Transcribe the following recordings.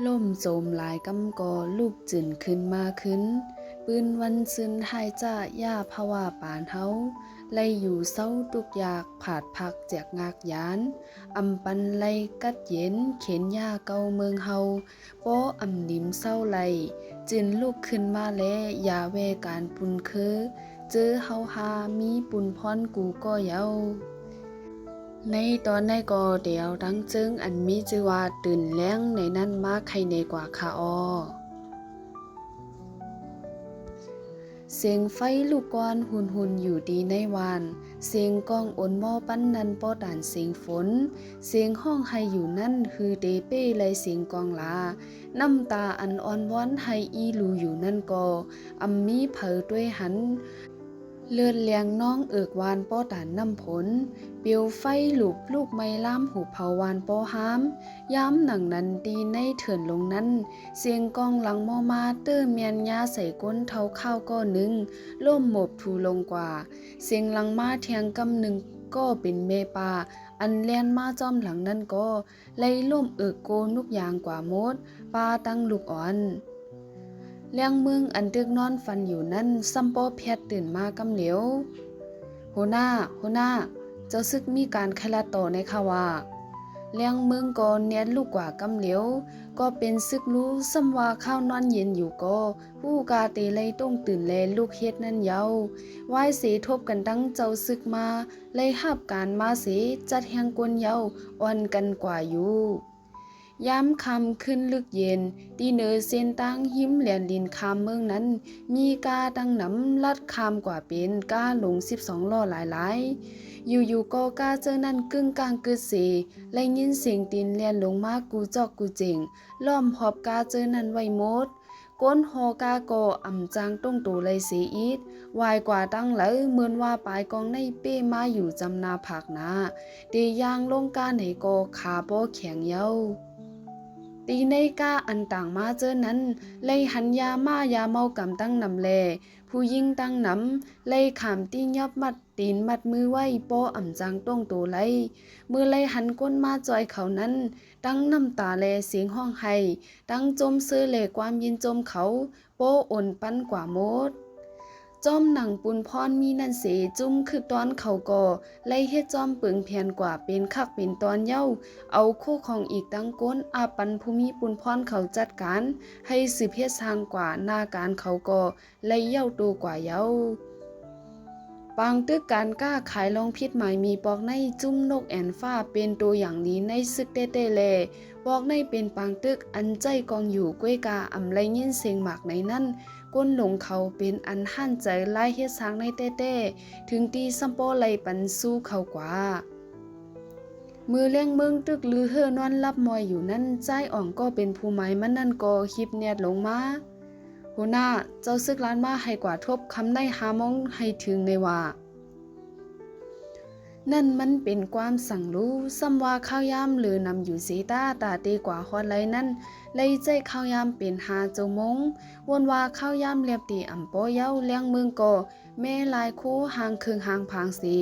ล่มโจมหลายกำกอลูกจื่นขึ้นมาขึ้นปืนวันซึนหายจ้าย่าภาวาปานเฮาไลอยู่เศร้าตุกอยากผาดพักแจกงากยานอำปันไลกัดเย็นเข็นย่าเก่าเมืองเฮาป้ออำนิมเศร้าไลจื่นลูกขึ้นมาแลยาเวการปุนคือเจอเฮาหามีปุนพรกูก็เยาในตอนในก็เดียวทั้งจึงอันมีชื่อว่าตื่นแล้งในนั้นมาใครในกว่าคาออเสียงไฟลูกกอนหุนอยู่ดีในวานเสียงกองอ่นหม้อปั้นนันป้อด่านเสียงฝนเสียงห้องไห้อยู่นั่นคือเดเป้เลยเสียงกองลาน้ำตาอันอ่อนวอนให้อีลูอยู่นั่นก็อำมีเผอด้วยหัน เลือดเลียงน้องเอิกวานป้อตานน้ำผลเปียวไฟหลุบลูกไม้ล่ามหูเผาวานป้อห้ามย้ำหนังนั้นดีในเถื่อนลงนั้นเสียงกองหลังมอมาเตื้อเมียนยาใส่ก้นเท้าข้าวก็หนึ่งล่มหมบถูลงกว่าเสียงหลังมาเทียงกำหนึ่งก็เป็นเมปาอันเลียนมาจอมหลังนั้นก็ไล่ล่มเอิกโกนุกยางกว่าโมดปาตั้งลูกอ่อน เลี้ยงมึงอันตึกนอนฟันอยู่นั่นซัมปอแพทตื่นมากำเหลียวโหน้าเจ้าซึกมีการไขลาต่อในข่าวว่าเลี้ยงมึงก็เนียนลูกกว่ากำเหลียวก็เป็นซึกรู้ซ้ำว่าข้าวนอนเย็นอยู่ก็ผู้กาเตเลยต้องตื่นแลลูกเฮ็ดนั่นเยาไหว้เสทบกันตั้งเจ้าซึกมาเลยหับการมาเสจัดแหงกวนเยาอ่อนกันกว่าอยู่ย้ำคำขึ้นลึกเย็นตีเนอเส้นตั้งหิมแหลนดินคำเมืองนั้นมีกาตั้งหนำลัดคำกว่าเป็นกาหลง12ล้อหลายๆอยู่ๆก็กาเจอนั่นกึ่งกลางกึดเสและยินเสียงตีนแล่นลงมากูจอกกูเจ๋งล้อมหอบกาเจอนั่นไว้หมดก้นหอกาโกอ่ำจางต้องตูเลยเสียอีดวายกว่าตั้งเลยเหมือนว่าปลายกองในเป้มาอยู่จำนาผักนาเดยางลงกาไหนก็ขาโปแข็งเย้า ตีในก้าอันต่างมาเจอนั้นเลยหันยามายาเมากำตั้งนำแลผู้ยิ่งตั้งนำเลยขามตียอบมัดตีนมัดมือไว้โปอ่ำจังต้องโตไลมือเลยหันก้นมาจอยเขานั้นตั้งน้ำตาแลเสียงห้องไห้ตั้งจมเสื้อแลความยินจมเขาโปอ่นปั้นกว่าโมด จอมหนังปุนพรมีนันเสจุ้มคือตอนเขาก่อไล่เฮ็ดจอมเปิงเพียนกว่าเป็นคักเป็นตอนเย้าเอาคู่ของอีกตั้งก้นอาปันภูมิปุนพรเขาจัดการให้สืบเฮ็ดสร้างกว่าหน้าการเขาก่อไล่เย้าตัวกว่าเย้าปางตึกการกล้าขายลองพิษหมายมีปอกในจุ้มนกแอนฟ้าเป็นตัวอย่างดีในซึกเต้ๆแลปอกในเป็นปางตึกอันใจกองอยู่ก้วยกาอำไลยินเสียงหมากในนั้น ก้นหลงเขาเป็นอันหั่นใจไล่เฮ็ดสร้างในเต้ๆถึงตีซัมโปไลปันสู้เขากว่ามือเลี้ยงเมืองตึกลือเฮอนอนรับมอยอยู่นั่นใจอ่องก็เป็นผู้หมายมันนั่นก็คิบเนียดลงมาหัวหน้าเจ้าซึกล้านมาให้กว่าทบคำได้หามองให้ถึงในว่า นั่นมันเป็นความสั่งรู้ซ้ำว่าข้าวยามหรือนำอยู่สีตาตาตีกว่าฮอดไหลนั้นเลยใจข้าวยามเป็นหาเจ้ามงวนว่าข้าวยามเรียบตีอ่ำปอเย้าเลี้ยงเมืองก่อแม่ลายคู่หางครึ่งหางผางสี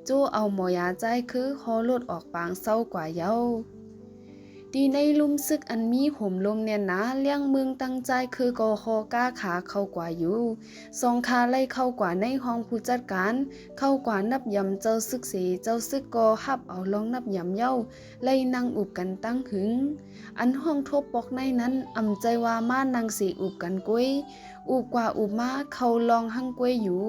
จู้เอาหมอยาใจคือฮอลดออกปางเศร้ากว่าเย้า ดีในลุ่มซึกอันมีห่มลมแน่นหนาเลี้ยงเมืองตั้งใจคือกอคอก้าขาเข้ากว่าอยู่สองขาไล่เข้ากว่าในห้องผู้จัดการเข้ากว่านับยำเจ้าซึกสีเจ้าซึกกอฮับเอาลองนับยำเย้าไล่นั่งอุบกันตั้งหึงอันห้องทบปอกในนั้นอำใจว่ามานั่งสีอุบกันกุ้ยอุบกว่าอุบมาเขาลองหั่งกุ้ยอยู่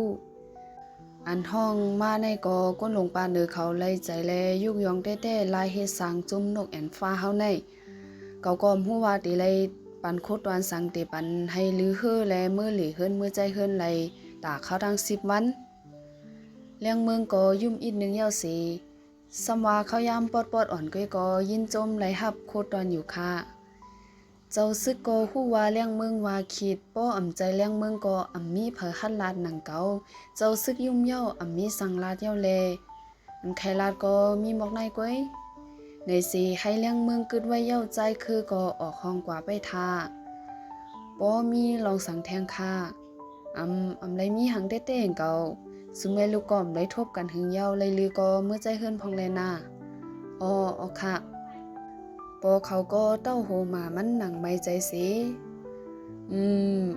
อันห้องมาในก็ก้นลงปานเนือเขาไล่ใจแลยุกยองแต้ๆลายเฮ็ดสางจุ่มนกแอ่นฟ้าเฮาในเขาก็ฮู้ว่าติไลปันโคตรวันสังติปันให้ลือเฮือแลมื้อหลีเฮิรนมื้อใจเฮิรนไหลตาเข้าทั้ง10วันเลี้ยงเมืองก็ยุ่มอีกนึงยาวสิสำว่าเขายามปอดๆอ่อนก้อยก็ยินจมไหลหับโคตรวันอยู่ค่ะ เจ้าซึกก็ฮู้ว่าเลี้ยงเมืองว่าคิดป้ออำใจเลี้ยงเมืองก็อำมีเผอหัดลาดหนังเก่าเจ้าซึกยุ่มเย้าอำมีสังลาดเย้าแลอันไขลาดก็มีหมอกในก้อยในสิให้เลี้ยงเมืองกึดไว้เย้าใจคือก็ออกห้องกว่าไปทาป้อมีลองสังแทงค่าอำไรมีหังเต้ๆเก่าสุแม่ลูกก่อมได้ทบกันหึงเย้าเลยลือก็เมื่อใจเฮิรนพองแลนาอ้อค่ะ ป อเขาก็เต้าโหมามันหนังไม่ใจเสี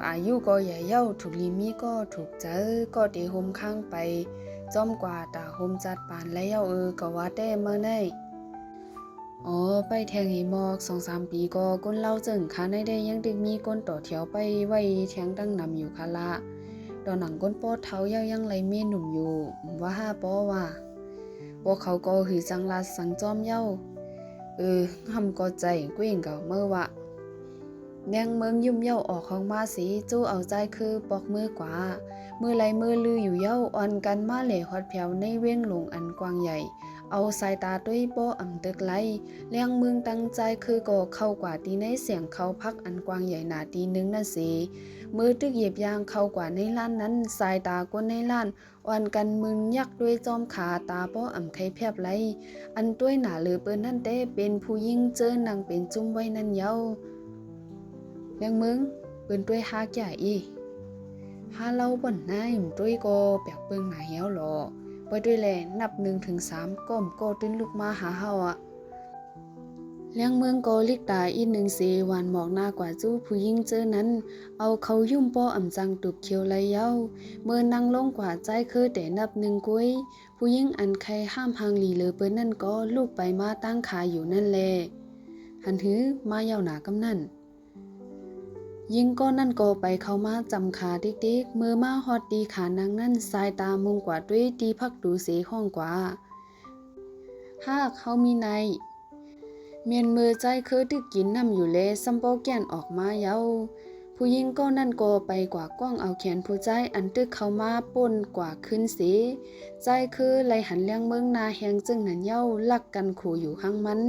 อายุก็ใหญ่เย้าถูกลิมีก็ถูกเจอก็เดโฮมข้างไปจอมกว่าตาโฮมจัดปานแล้วก็ว่าแต่เมื่อไหนไปแทงหิมอก2-3 ปีก็ก้นเล่าจึงค่ะได้ยังดึกมีก้นต่อแถวไปไว้แทงตั้งนำอยู่ค่ะละตอนหนังก้นป้อเท้าเย้ายังไหลเมียหนุ่มอยู่ว่าห้าป้อว่าพวกเขาก็หือจังลาสังจอมเย้าหำก็ใจกุ้งเก่าเมื่อวะแนงเมืองยุ่มเย้าออกของมาสีจู้เอาใจคือปอกมือกว่ามือไหลมือลืออยู่เย้าอ่อนกันมาเหล่ฮอดแผวในเว้งหลงอันกว้างใหญ่เอาสายตาด้วยป้ออ่ำตึกไหลเลี้ยงเมืองตั้งใจคือก็เข้ากว่าตีในเสียงเขาพักอันกว้างใหญ่หนาตีนึงนั่นสิมือตึกเหยียบยางเข้ากว่าในล้านนั้นสายตากวนในล้านอ่อนกันมึนยักด้วยจอมขาตาป้ออ่ำไข่แพบไหลอันด้วยหนาหรือเปิ้นนั่นเต้เป็นผู้ยิ่งเจอนางเป็นจุ้มไว้นั่นเย้าเลี้ยงมึงเปิ้นด้วยหาแก่อีหาเล่าบ่นนายด้วยก็แปลกเปิ้งหนาเหี้ยวหรอไปด้วยแลนับ1-3ก้มก็ตื่นลุกมาหาเฮาเลี้ยงเมืองก็ลิกตาอี1เสวานหมอกหน้ากว่าจู้ผู้ยิ่งเจอนั้นเอาเขายุ่มป้ออ่ำจังตุกเขียวไหลเย้าเมื่อนั่งลงกว่าใจคือแต่นับ1กุ้ยผู้ยิ่งอันใครห้ามหางหลีเลยเปิ้นนั่นก็ลูกไปมาตั้งขาอยู่นั่นแลหันหือมาเย้าหนากำนั่นยิ่งก็นั่นก็ไปเข้ามาจำขาติ๊กๆมือมาฮอดดีขานางนั่นสายตามุงกว่าด้วยตีพักดูเสห้องกว่าหากเขามีในเมียนมือใจคือตึกกินน้ำอยู่เลซัมโปแกนออกมาเย้าผู้หญิงก็นั่นก็ไปกว่ากว้างเอาแขนผู้ใจอันตึกเข้ามาป่นกว่าขึ้นสีใจคือไหลหันเลี้ยงเมืองนาแหงจึงนั้นเย้าลักกันขู่อยู่ข้างมัน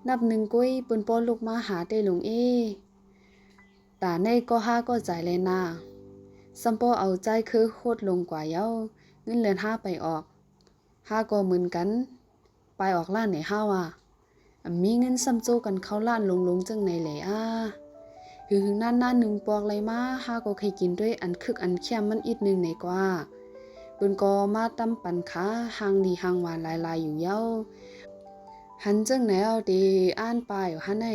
นับ1กุ้ยปืนป้อลูกมาหาได้หลงตาในก็ห้าก็ใจเลยนาซัมโปเอาใจคือโคตรลงกว่าเย้าเงินเลือน5ไปออก5ก็เหมือนกันไปออกล้านไหน5มีเงินซ้ำโจกันเข้าล้านลงจังไหนแหละหึงนั่น1ปอกเลยมา5ก็เคยกินด้วยอันคึกอันแค้มมันอีกนึงไหนกว่าปืนก็มาตำปันขาหางดีหางหวานหลายๆอยู่เย้าหันจังไหนเอาดีอ่านป้ายอยู่หั่นไหน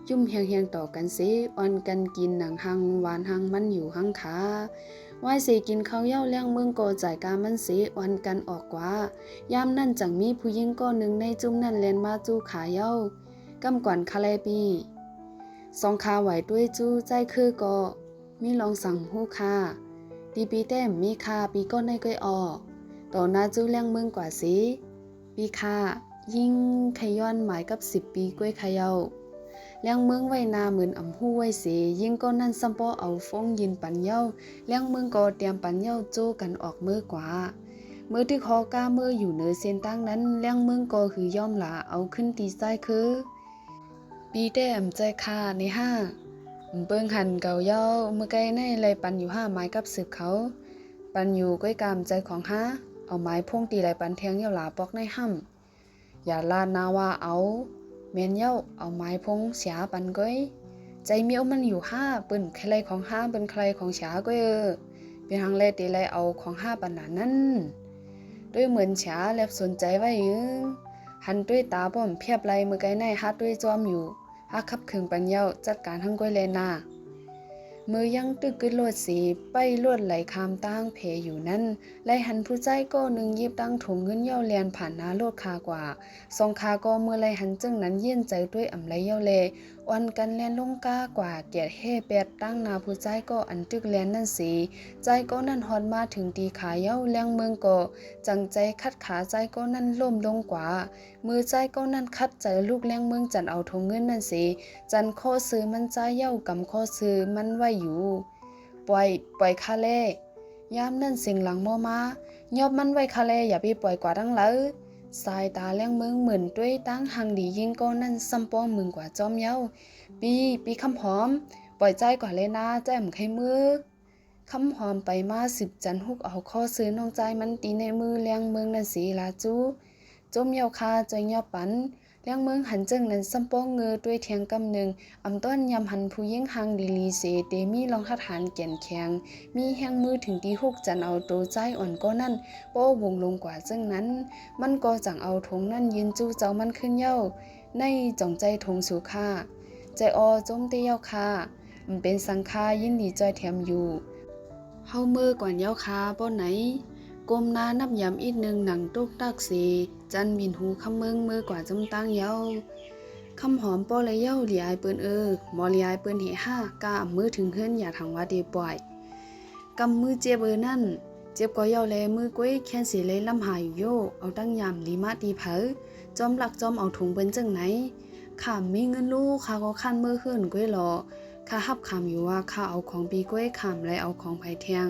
ยุ่มเฮียงๆต่อกันสิอ่อนกันกินหนังหังหวานหังมันอยู่หังขาไว้สิกินข้าวเย้าเลี้ยงเมืองก็จ่ายกามันสิอ่อนกันออกกว่ายามนั่นจังมีผู้หญิงก็หนึ่งในจุ่มนั่นแลนมาจู้ขาเย้ากำก่อนคาแลปี2ขาไหวด้วยจู้ใจคือก็มีลองสั่งฮู้ค่ะดีปีแต้มมีค่าปีก็ในก้อยออกต่อหน้าจู้เลี้ยงเมืองกว่าสิปีค่ายิ่งขย้อนหมายกับ10 ปีก้อยขะเย้าเลี้ยงเมืองไว้นาเหมือนอำหู้ไว้เสยิ่งก็นั่นซัมปอเอาฟงยินปันเย้าเลี้ยงเมืองก็เตรียมปันเย้าโจกันออกมือกว่ามือที่คอกามืออยู่เหนือเส้นตั้งนั้นเลี้ยงเมืองก็คือย่อมหลาเอาขึ้นตีใต้คือปีแต้มใจคาในเบิ่งหันเก่าเย้ามือไกลในไรปันอยู่5ไม้กับ10เขาปันอยู่ก้อยกามใจของเอาไม้พงตีไรปันแทงเย้าหลาปอกในอย่าลาดนาว่าเอาเมียนเย้าเอาไม้พงเสียปันก้อยใจเมียวมันอยู่เปิ้นใครของเป็นใครของเสียก้อยเป็นทางแลตีไรเอาของปันนั้นด้วยเหมือนเสียแลบสนใจไว้หันด้วยตาป้อมเพียบไรมือไกลในด้วยจอมอยู่ขับขึงปันเย้าจัดการทั้งก้อยเลนามือยังตึกกึดลวดสีไปลวดไหลคามตั้งเพอยู่นั้นไล่หันผู้ใจก็หนึ่งยิบตั้งถุงเงินเย้าเลียนผ่านหน้าโลดคากว่า2ขาก็มือไล่หันจึงนั้นเย็นใจด้วยอำไลเย้าเลอ่อนกันแลนลงกากว่าเกียดเฮแปดตั้งนาผู้ใจก็อันตึกแลนนั่นสีใจก็นั่นฮอนมาถึงตีขาเย้าเลี้ยงเมืองก็จังใจคัดขาใจก็นั่นล่มลงกว่ามือใจก็นั่นคัดใจลูกเลี้ยงเมืองจันเอาถุงเงินนั่นสีจันข้อซื้อมันใจเย้ากำข้อซื้อมันไว้อยู่ปล่อยคาเล่ยามนั่นสิ่งหลังมมายอบมันไว้คาเล่อย่าไปปล่อยกว่าดังเลยสายตาเลี้ยงเมืองเหมือนด้วยตั้งหังดียิ่งก็นั่นซัมปอมึงกว่าจอมเย้าปีคำหอมปล่อยใจกว่าเลยนะแจ่มไข่มือคำหอมไปมา10 จันฮุกเอาข้อซื้อน้องใจมันตีในมือเลี้ยงเมืองนั่นสีลาจูจมเย้าคาใจเย้าปันเลี้ยงเมืองหันจึงนั้นซัมปองเงอด้วยเทียงกำหนึ่งอำต้นยำหันผู้ยิ่งหังดีลีเสเตมีลองทัดหันแก่นแข็งมีแห้งมือถึงตี6 จันเอาโตใจอ่อนก็นั่นป้อวงลงกว่าจึงนั้นมันก็จังเอาทงนั่นยืนจู้เจ้ามันขึ้นเย้า ในจ่องใจทงสู่ค่าใจออจมเตเย้าค่ามันเป็นสังคายินดีจอยแถมอยู่เฮามือกว่าเย้าค่าบ่ไหนก้มหน้านับยำอีกนึงหนังตุกตักสีจันมินหูคำเมืองมือกว่าจำตั้งเย้าคำหอมป้อและเย้าเหลียายเปิ้นหมอเหลียายเปิ้นเหห้ากะมือถึงเฮือนอย่าทางว่าเดปล่อยกำมือเจ็บนั่นเจ็บก็เย้าแลมือก้วยแค้นสิเลยลำหายอยู่โยเอาตั้งยามลีมาตีเผอจอมหลักจอมเอาถุงเปิ้นจังไหนข้ามีเงินลูกข้าก็คันมือเฮือนก้วยหรอข้าฮับคำอยู่ว่าข้าเอาของปีก้วยคำและเอาของไผแทง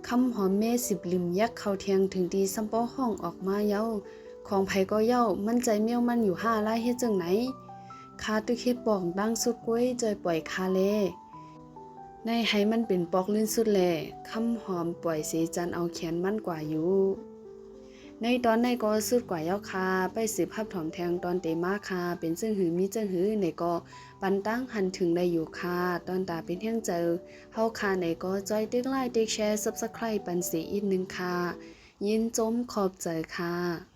คำหอมเมสิบลิมยักเข้าเทียงถึงตีซัมป้อห้องออกมาเย้าของไผก็เย้ามันใจเมี่ยวมันอยู่ห้าไล่เฮ็ดจังไหนคาตึกเฮ็ดปองดังสุดก้วยจอยปล่อยคาเลในให้มันเป็นปอกลื่นสุดแลคำหอมปล่อยเสจันเอาแขนมันกว่าอยู่ในตอนในก็สุดกว่าเย้าคาไปสืบภาพถอมแทงตอนเตมาคาเป็นซึ่งหือมีจังหือในก็ปันตั้งหันถึงได้อยู่คาตอนตาเป็นเที่ยงเจอเฮาคาในก็จอยติ๊กไลค์ติ๊กแชร์ Subscribe ปันสีอีกนึงค่ะยินจมขอบใจค่ะ